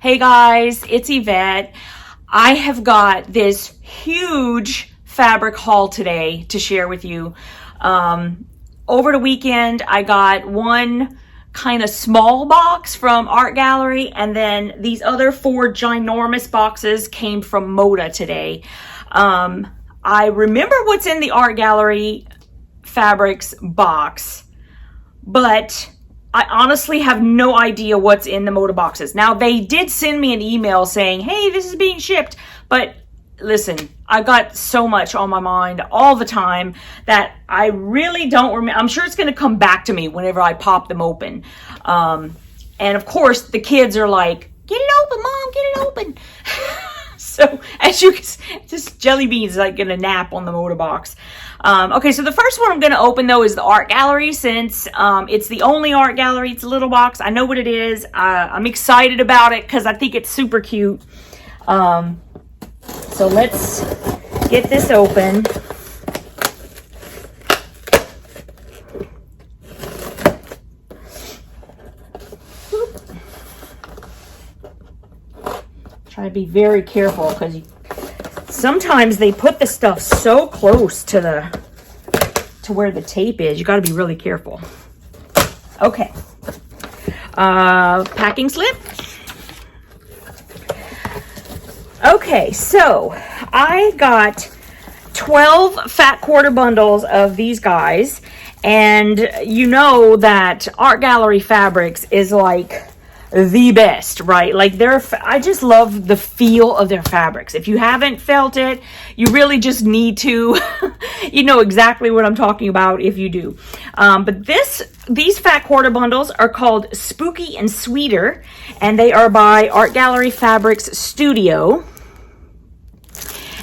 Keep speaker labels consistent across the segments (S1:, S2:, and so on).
S1: Hey guys, it's Yvette. I have got this huge fabric haul today to share with you. Over the weekend, I got one kind of small box from Art Gallery, and then these other 4 ginormous boxes came from Moda today. I remember what's in the Art Gallery fabrics box, but I honestly have no idea what's in the Moda boxes. Now, they did send me an email saying, hey, this is being shipped. But listen, I've got so much on my mind all the time that I really don't remember. I'm sure it's going to come back to me whenever I pop them open. And of course, the kids are like, get it open, Mom, get it open. So as you can see, just Jellybean's like going to nap on the Moda box. Okay, so the first one I'm going to open, though, is the Art Gallery, since it's the only Art Gallery. It's a little box. I know what it is. I'm excited about it because I think it's super cute. So let's get this open. Try to be very careful because sometimes they put the stuff so close to where the tape is. You got to be really careful. Okay. Packing slip. Okay, so I got 12 fat quarter bundles of these guys, and you know that Art Gallery Fabrics is like the best, right? Like I just love the feel of their fabrics. If you haven't felt it, you really just need to. You know exactly what I'm talking about if you do. But these fat quarter bundles are called Spooky and Sweeter, and they are by Art Gallery Fabrics Studio.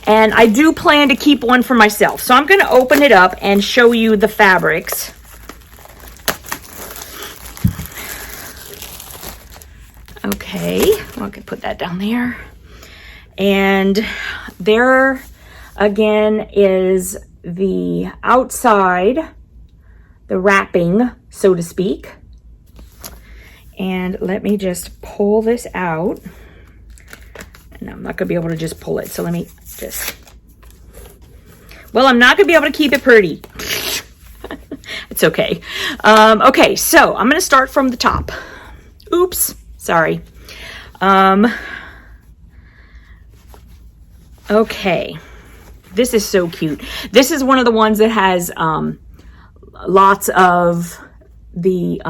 S1: And I do plan to keep one for myself. So I'm going to open it up and show you the fabrics. Okay, I can put that down there. And there again is the outside, the wrapping, so to speak. And let me just pull this out. And I'm not going to be able to just pull it. So let me just... Well, I'm not going to be able to keep it pretty. It's okay. Okay, so I'm going to start from the top. Oops. Sorry. Okay. This is so cute. This is one of the ones that has lots of the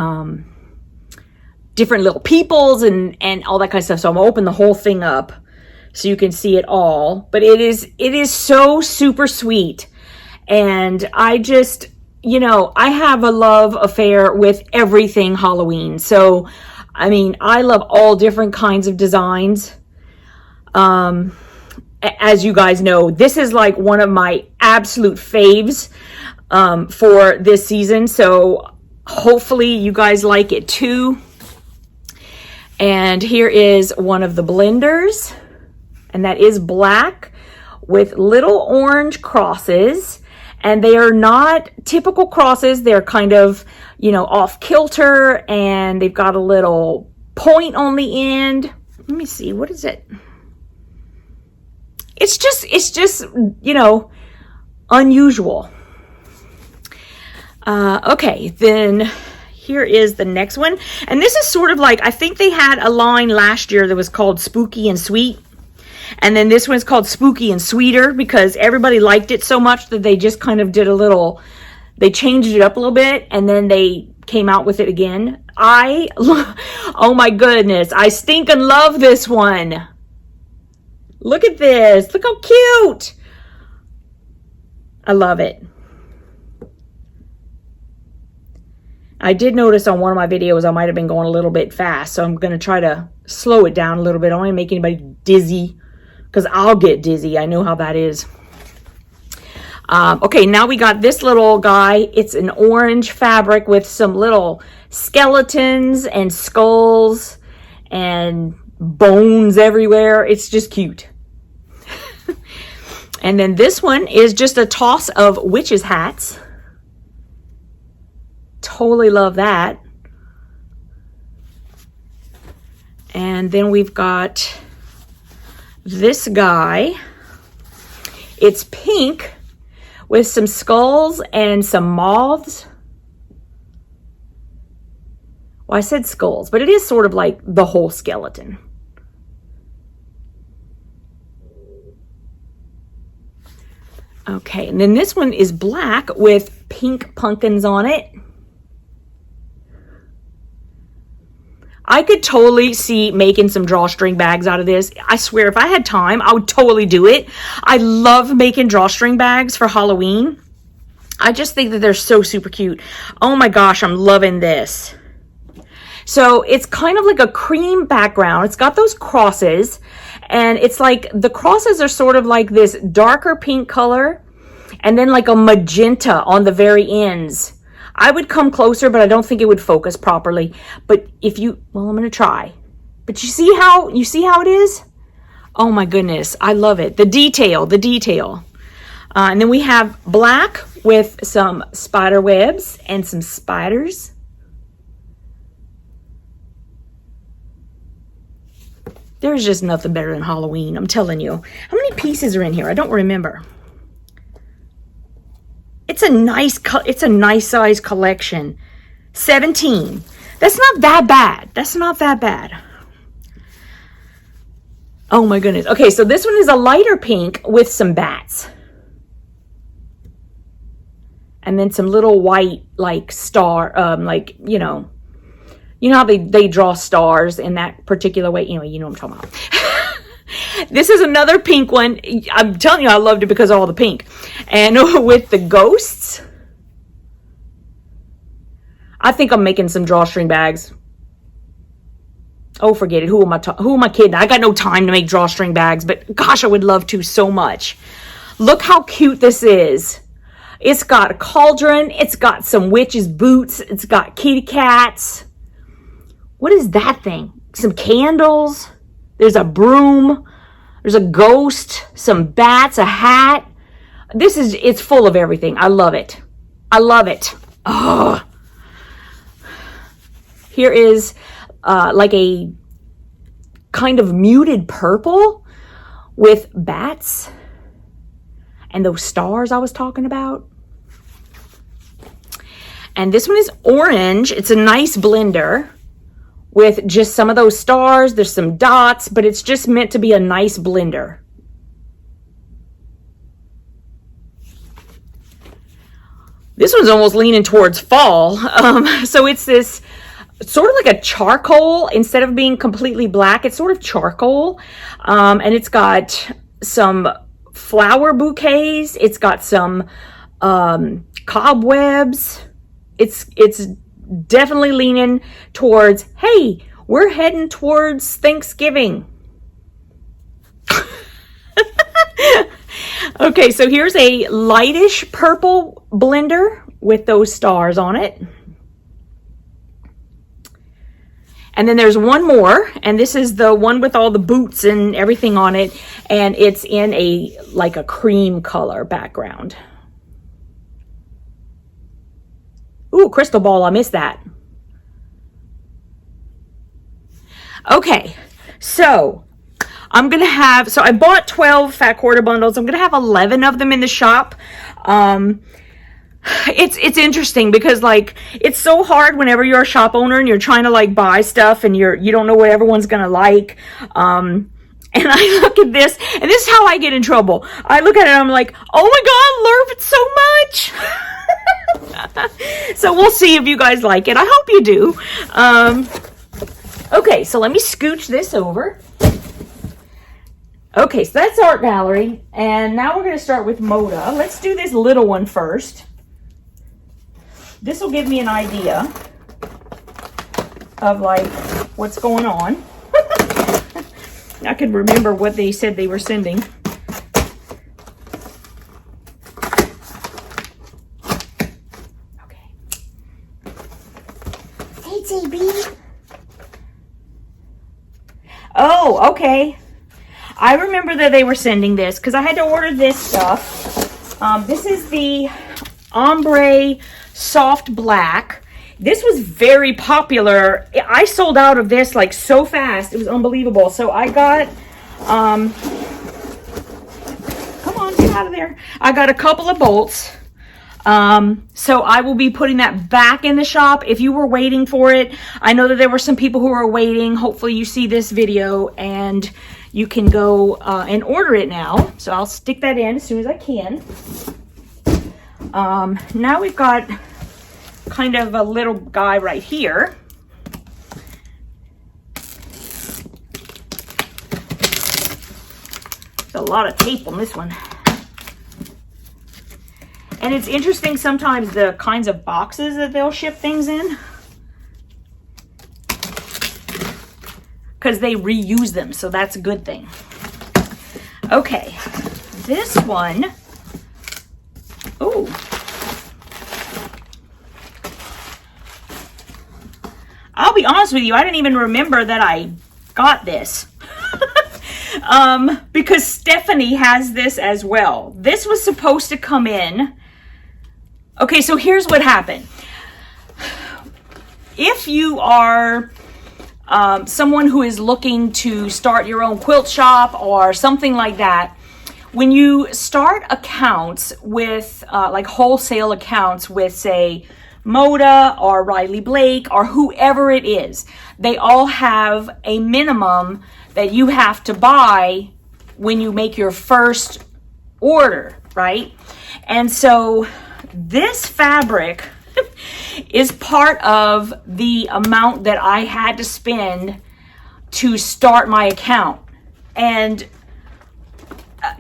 S1: different little peoples and all that kind of stuff. So I'm going to open the whole thing up so you can see it all. But it is so super sweet. And I just, you know, I have a love affair with everything Halloween. So I mean, I love all different kinds of designs. As you guys know, this is like one of my absolute faves for this season. So hopefully you guys like it too. And here is one of the blenders. And that is black with little orange crosses. And they are not typical crosses. They're kind of, you know, off kilter, and they've got a little point on the end. Let me see, what is it? It's just, you know, unusual. Okay, then here is the next one. And this is sort of like, I think they had a line last year that was called Spooky and Sweet. And then this one's called Spooky and Sweeter because everybody liked it so much that they just kind of did a little, they changed it up a little bit and then they came out with it again. Oh my goodness, I stinking love this one. Look at this. Look how cute. I love it. I did notice on one of my videos I might have been going a little bit fast, so I'm going to try to slow it down a little bit. I don't want to make anybody dizzy, because I'll get dizzy. I know how that is. Okay, now we got this little guy. It's an orange fabric with some little skeletons and skulls and bones everywhere. It's just cute. And then this one is just a toss of witches' hats. Totally love that. And then we've got this guy. It's pink with some skulls and some moths. Well, I said skulls, but it is sort of like the whole skeleton. Okay, and then this one is black with pink pumpkins on it. I could totally see making some drawstring bags out of this. I swear, if I had time, I would totally do it. I love making drawstring bags for Halloween. I just think that they're so super cute. Oh my gosh, I'm loving this. So it's kind of like a cream background. It's got those crosses, and it's like the crosses are sort of like this darker pink color and then like a magenta on the very ends. I would come closer, but I don't think it would focus properly. But if you, well, I'm going to try. But you see how it is? Oh my goodness. I love it. The detail. And then we have black with some spider webs and some spiders. There's just nothing better than Halloween, I'm telling you. How many pieces are in here? I don't remember. It's a nice size collection. 17. That's not that bad. That's not that bad. Oh my goodness. Okay, so this one is a lighter pink with some bats. And then some little white, like star, like, you know how they draw stars in that particular way. You know what I'm talking about. This is another pink one. I'm telling you, I loved it because of all the pink. And with the ghosts, I think I'm making some drawstring bags. Oh, forget it. Who am I kidding? I got no time to make drawstring bags, but gosh, I would love to so much. Look how cute this is. It's got a cauldron. It's got some witch's boots. It's got kitty cats. What is that thing? Some candles. There's a broom. There's a ghost, some bats, a hat. It's full of everything. I love it. I love it. Oh. Here is like a kind of muted purple with bats and those stars I was talking about. And this one is orange. It's a nice blender with just some of those stars. There's some dots, but it's just meant to be a nice blender. This one's almost leaning towards fall. So it's this sort of like a charcoal. Instead of being completely black, it's sort of charcoal. And it's got some flower bouquets. It's got some cobwebs. It's definitely leaning towards, hey, we're heading towards Thanksgiving. Okay, so here's a lightish purple blender with those stars on it. And then there's one more, and this is the one with all the boots and everything on it, and it's in like a cream color background. Ooh, crystal ball, I missed that. Okay, so I bought 12 fat quarter bundles. I'm going to have 11 of them in the shop. It's interesting because like it's so hard whenever you're a shop owner and you're trying to like buy stuff and you don't know what everyone's going to like. And I look at this, and this is how I get in trouble. I look at it and I'm like, oh my God, I love it so much. So we'll see if you guys like it. I hope you do. Okay, so let me scooch this over. Okay, so that's Art Gallery. And now we're going to start with Moda. Let's do this little one first. This will give me an idea of like what's going on. I can remember what they said they were sending. Okay. Hey, JB. Oh, okay. I remember that they were sending this because I had to order this stuff. This is the ombre soft black. This was very popular. I sold out of this like so fast. It was unbelievable. So I got, come on, get out of there. I got a couple of bolts. So I will be putting that back in the shop. If you were waiting for it, I know that there were some people who were waiting. Hopefully you see this video and you can go and order it now. So I'll stick that in as soon as I can. Now we've got kind of a little guy right here. There's a lot of tape on this one. And it's interesting sometimes the kinds of boxes that they'll ship things in, because they reuse them, so that's a good thing. Okay, this one, oh, I'll be honest with you, I didn't even remember that I got this. Because Stephanie has this as well. This was supposed to come in. Okay, so here's what happened. If you are someone who is looking to start your own quilt shop or something like that, when you start accounts with, like wholesale accounts with, say, Moda or Riley Blake or whoever it is, they all have a minimum that you have to buy when you make your first order, right? And so this fabric is part of the amount that I had to spend to start my account. And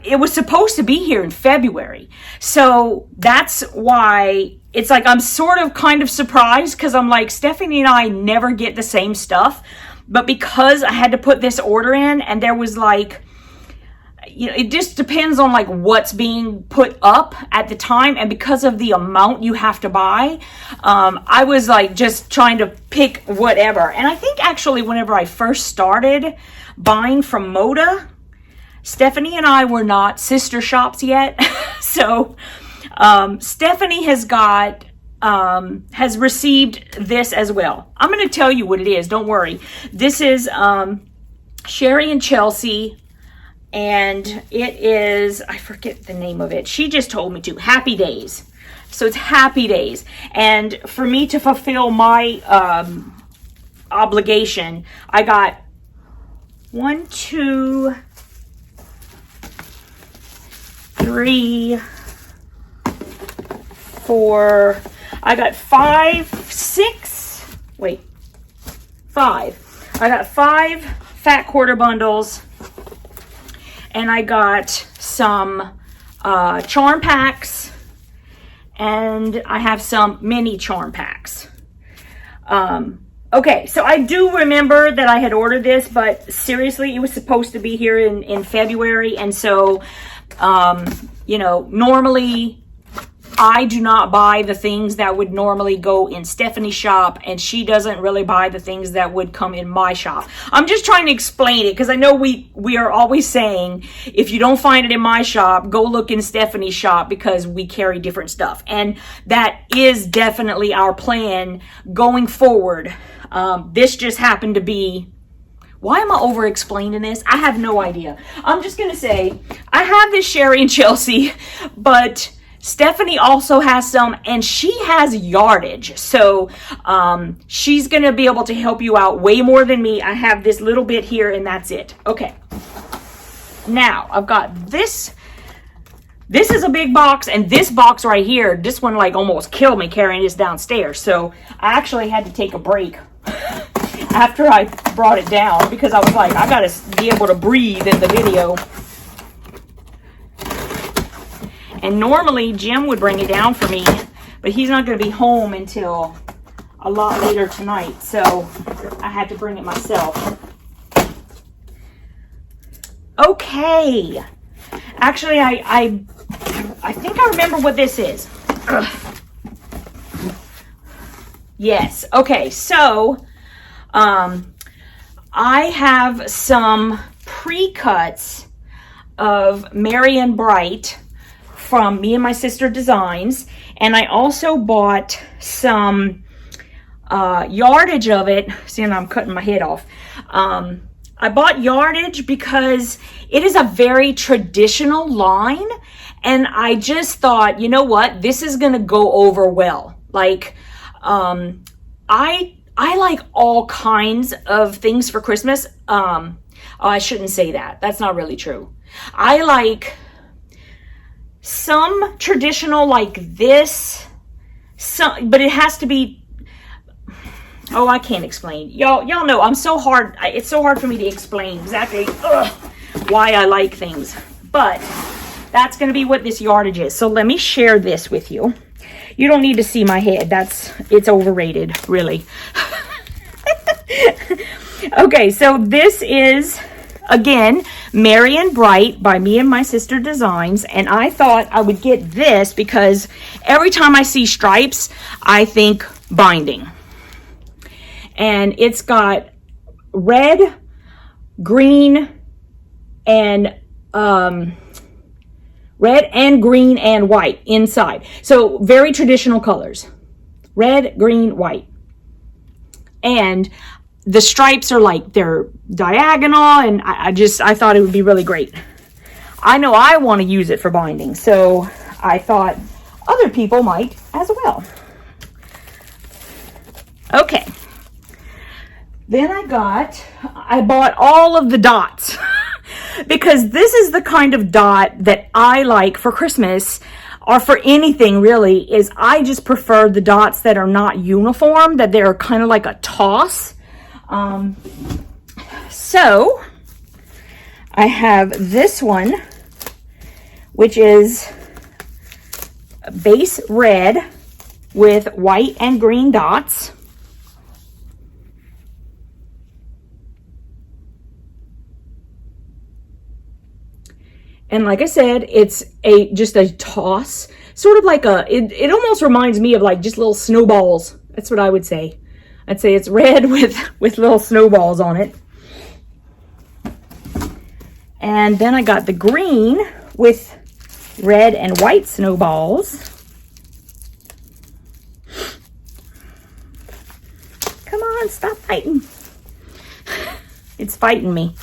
S1: it was supposed to be here in February. So that's why it's like I'm sort of kind of surprised, because I'm like, Stephanie and I never get the same stuff. But because I had to put this order in, and there was like, you know, it just depends on like what's being put up at the time, and because of the amount you have to buy, I was like just trying to pick whatever. And I think actually whenever I first started buying from Moda, Stephanie and I were not sister shops yet. So Stephanie has got has received this as well. I'm going to tell you what it is. Don't worry. This is Sherry and Chelsea, and it is, I forget the name of it. She just told me to. Happy Days. So it's Happy Days. And for me to fulfill my obligation, I got 1, 2, 3, 4, I got 5, 6, wait, 5. I got 5 fat quarter bundles, and I got some charm packs, and I have some mini charm packs. Okay, so I do remember that I had ordered this, but seriously, it was supposed to be here in February, and so, you know, normally I do not buy the things that would normally go in Stephanie's shop, and she doesn't really buy the things that would come in my shop. I'm just trying to explain it, because I know we are always saying, if you don't find it in my shop, go look in Stephanie's shop, because we carry different stuff. And that is definitely our plan going forward. This just happened to be, why am I over explaining this? I have no idea. I'm just going to say, I have this Sherry and Chelsea, but Stephanie also has some, and she has yardage. So she's going to be able to help you out way more than me. I have this little bit here, and that's it. Okay. Now, I've got this. This is a big box, and this box right here, this one like almost killed me carrying this downstairs. So I actually had to take a break after I brought it down, because I was like, I got to be able to breathe in the video. And normally Jim would bring it down for me, but he's not going to be home until a lot later tonight, so I had to bring it myself. Okay. Actually, I think I remember what this is. Ugh. Yes. Okay, so I have some pre-cuts of Marian Bright from Me and My Sister Designs, and I also bought some yardage of it. See, I'm cutting my head off. I bought yardage because it is a very traditional line, and I just thought, you know what, this is gonna go over well. Like, I like all kinds of things for Christmas. Oh, I shouldn't say that. That's not really true. I like some traditional like this, but it has to be, oh, I can't explain. Y'all know I'm so hard. It's so hard for me to explain exactly why I like things. But that's going to be what this yardage is. So let me share this with you. You don't need to see my head. It's overrated, really. Okay, so this is, again, Merry and Bright by Me and My Sister Designs. And I thought I would get this because every time I see stripes, I think binding. And it's got red, green, and green and white inside. So very traditional colors. Red, green, white. And the stripes are like, they're diagonal, and I thought it would be really great. I know I want to use it for binding, so I thought other people might as well. Okay. Then I bought all of the dots because this is the kind of dot that I like for Christmas, or for anything really, is I just prefer the dots that are not uniform, that they're kind of like a toss. So I have this one, which is base red with white and green dots. And like I said, it's just a toss, sort of like it almost reminds me of like just little snowballs. That's what I would say. I'd say it's red with little snowballs on it. And then I got the green with red and white snowballs. Come on, stop fighting. It's fighting me.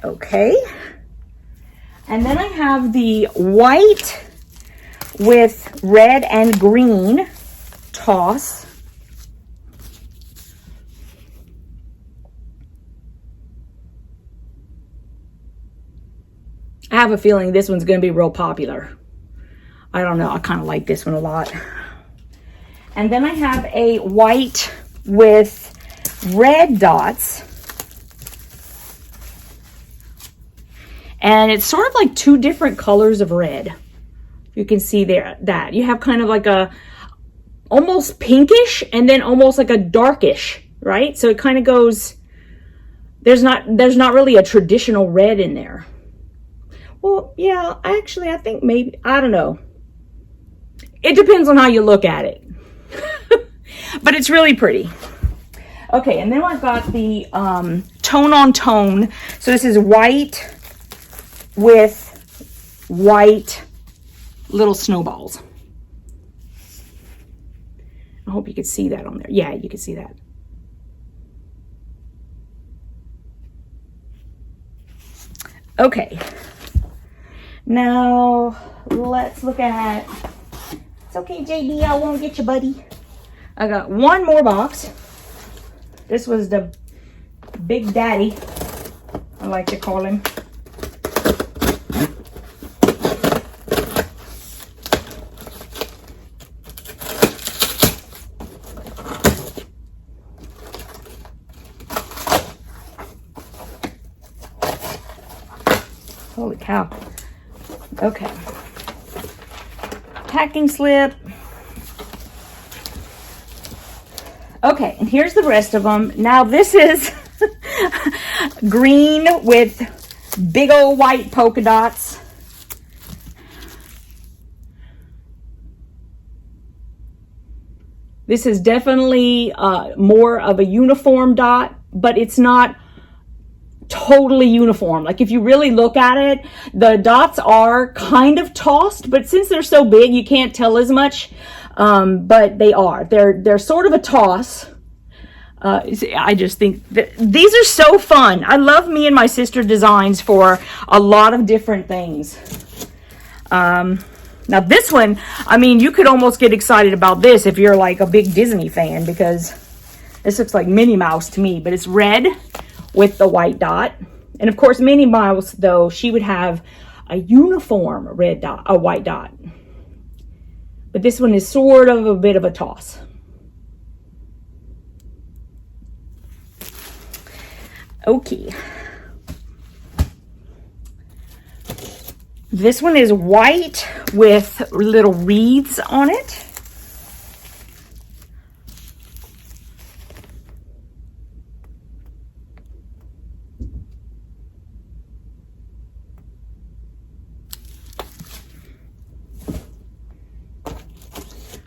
S1: Okay. And then I have the white with red and green toss. I have a feeling this one's going to be real popular. I don't know. I kind of like this one a lot. And then I have a white with red dots. And it's sort of like two different colors of red. You can see there that you have kind of like a almost pinkish and then almost like a darkish, right? So it kind of goes, there's not really a traditional red in there. Well, yeah, actually, I think maybe, I don't know. It depends on how you look at it. But it's really pretty. Okay, and then I've got the tone on tone. So this is white with white little snowballs. I hope you can see that on there. Yeah, you can see that. Okay. Now, let's look at... It's okay, JB, I won't get you, buddy. I got one more box. This was the Big Daddy, I like to call him. Holy cow. Okay. Packing slip. Okay, and here's the rest of them. Now this is green with big old white polka dots. This is definitely more of a uniform dot, but it's not totally uniform. Like if you really look at it, the dots are kind of tossed, but since they're so big, you can't tell as much. But they are. They're sort of a toss. I just think that these are so fun. I love me and my sister designs for a lot of different things. Now this one, I mean, you could almost get excited about this if you're like a big Disney fan, because this looks like Minnie Mouse to me, but it's red with the white dot. And of course, Minnie Mouse, though, she would have a uniform red dot, a white dot. But this one is sort of a bit of a toss. Okay. This one is white with little wreaths on it.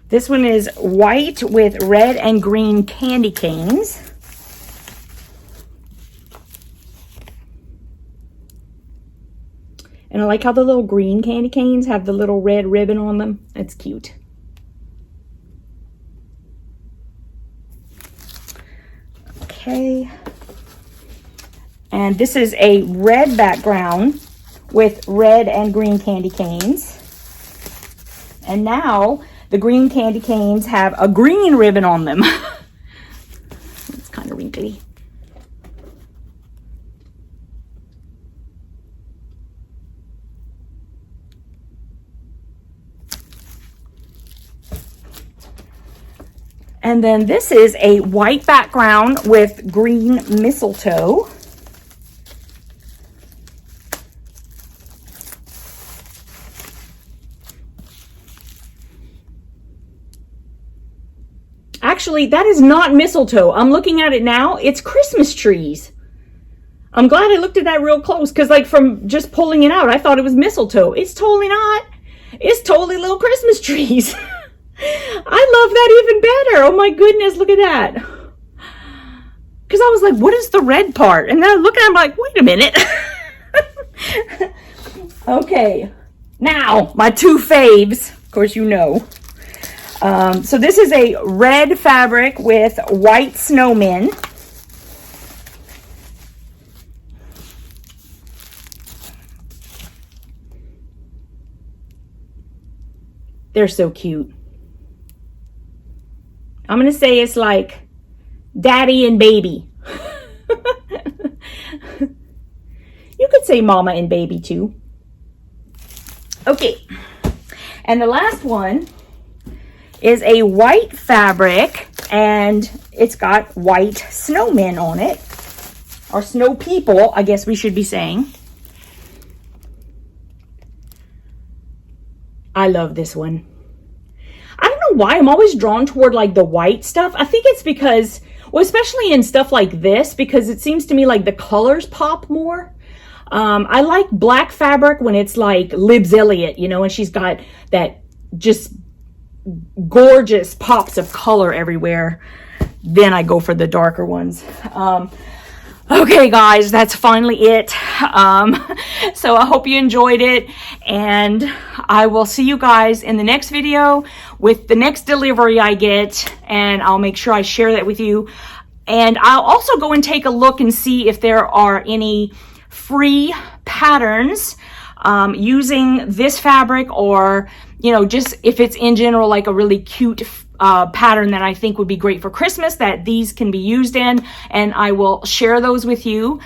S1: This one is white with red and green candy canes. And I like how the little green candy canes have the little red ribbon on them. That's cute. Okay. And this is a red background with red and green candy canes. And now the green candy canes have a green ribbon on them. It's kind of wrinkly. And then this is a white background with green mistletoe. Actually, that is not mistletoe. I'm looking at it now. It's Christmas trees. I'm glad I looked at that real close, because like from just pulling it out, I thought it was mistletoe. It's totally not. It's totally little Christmas trees. I love that even better. Oh my goodness, look at that. Because I was like, what is the red part? And then I look at it, I'm like, wait a minute. Okay, now my two faves. Of course, you know. So this is a red fabric with white snowmen. They're so cute. I'm going to say it's like daddy and baby. You could say mama and baby too. Okay. And the last one is a white fabric, and it's got white snowmen on it. Or snow people, I guess we should be saying. I love this one. I don't know why I'm always drawn toward like the white stuff. I think it's because, well, especially in stuff like this, because it seems to me like the colors pop more. I like black fabric when it's like Libs Elliott, you know, and she's got that just gorgeous pops of color everywhere. Then I go for the darker ones. Okay, guys, that's finally it. So I hope you enjoyed it, and I will see you guys in the next video with the next delivery I get, and I'll make sure I share that with you. And I'll also go and take a look and see if there are any free patterns using this fabric, or, you know, just if it's in general like a really cute pattern that I think would be great for Christmas that these can be used in, and I will share those with you.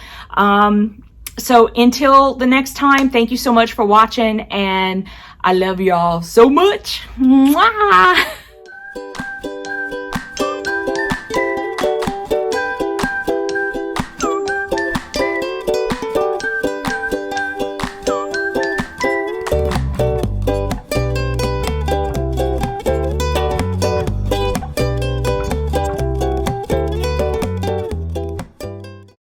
S1: So until the next time, thank you so much for watching, and I love y'all so much. Mwah!